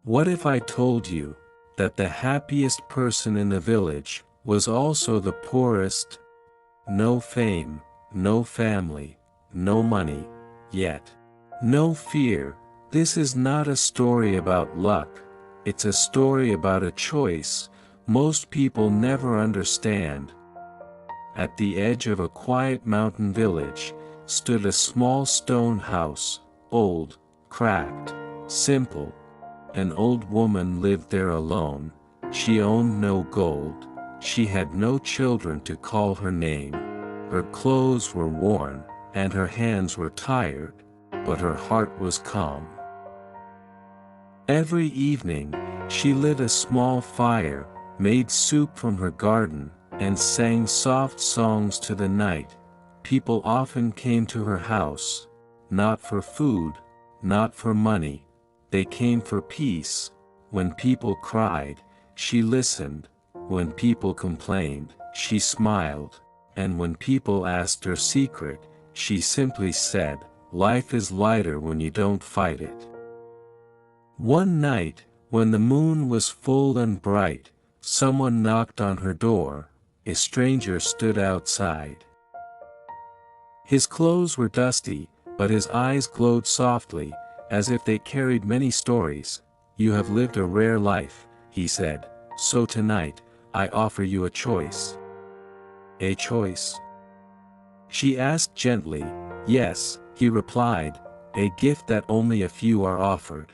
What if I told you that the happiest person in the village was also the poorest? No fame, no family, no money, yet no fear. This is not a story about luck, it's a story about a choice most people never understand. At the edge of a quiet mountain village stood a small stone house, old, cracked, simple. An old woman lived there alone. She owned no gold, she had no children to call her name. Her clothes were worn, and her hands were tired, but her heart was calm. Every evening, she lit a small fire, made soup from her garden, and sang soft songs to the night. People often came to her house, not for food, not for money. They came for peace. When people cried, she listened. When people complained, she smiled. And when people asked her secret, she simply said, "Life is lighter when you don't fight it." One night, when the moon was full and bright, someone knocked on her door. A stranger stood outside. His clothes were dusty, but his eyes glowed softly, as if they carried many stories. "You have lived a rare life," he said, "so tonight, I offer you a choice." "A choice?" she asked gently. "Yes," he replied, "a gift that only a few are offered."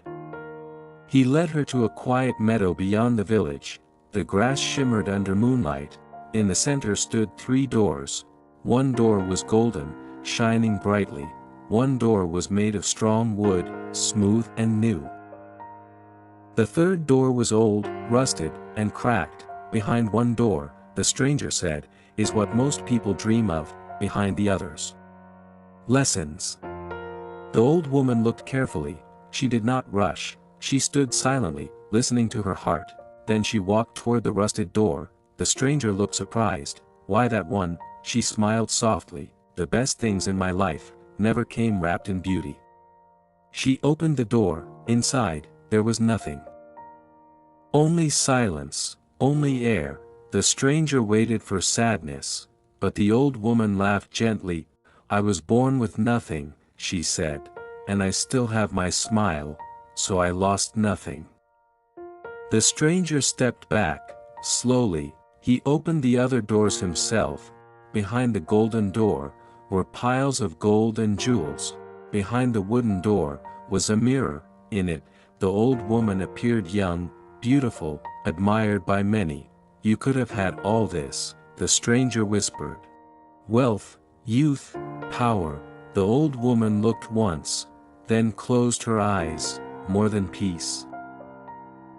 He led her to a quiet meadow beyond the village. The grass shimmered under moonlight. In the center stood 3 doors. One door was golden, shining brightly. One door was made of strong wood, smooth and new. The third door was old, rusted, and cracked. Behind one door, the stranger said, is what most people dream of, behind the others. Lessons. The old woman looked carefully. She did not rush. She stood silently, listening to her heart. Then she walked toward the rusted door. The stranger looked surprised. "Why that one?" She smiled softly. "The best things in my life never came wrapped in beauty." She opened the door. Inside, there was nothing. Only silence, only air. The stranger waited for sadness, but the old woman laughed gently. "I was born with nothing," she said, "and I still have my smile, so I lost nothing." The stranger stepped back, slowly. He opened the other doors himself. Behind the golden door were piles of gold and jewels. Behind the wooden door was a mirror. In it, the old woman appeared young, beautiful, admired by many. "You could have had all this," the stranger whispered. "Wealth, youth, power." The old woman looked once, then closed her eyes. "More than peace?"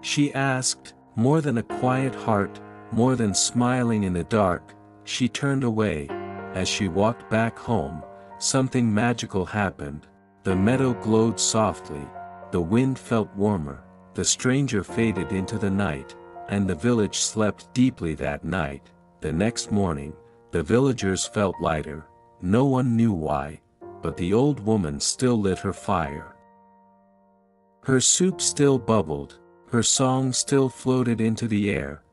she asked. "More than a quiet heart, more than smiling in the dark." She turned away. As she walked back home, something magical happened. The meadow glowed softly. The wind felt warmer. The stranger faded into the night, and the village slept deeply that night. The next morning, the villagers felt lighter. No one knew why, but the old woman still lit her fire. Her soup still bubbled. Her song still floated into the air.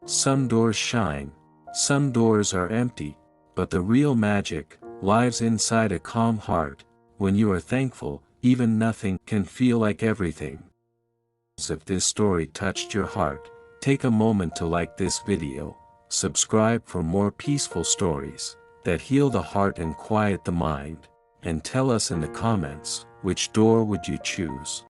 Some doors shine, some doors are empty, but the real magic lives inside a calm heart. When you are thankful, even nothing can feel like everything. If this story touched your heart, take a moment to like this video, subscribe for more peaceful stories that heal the heart and quiet the mind, and tell us in the comments, which door would you choose?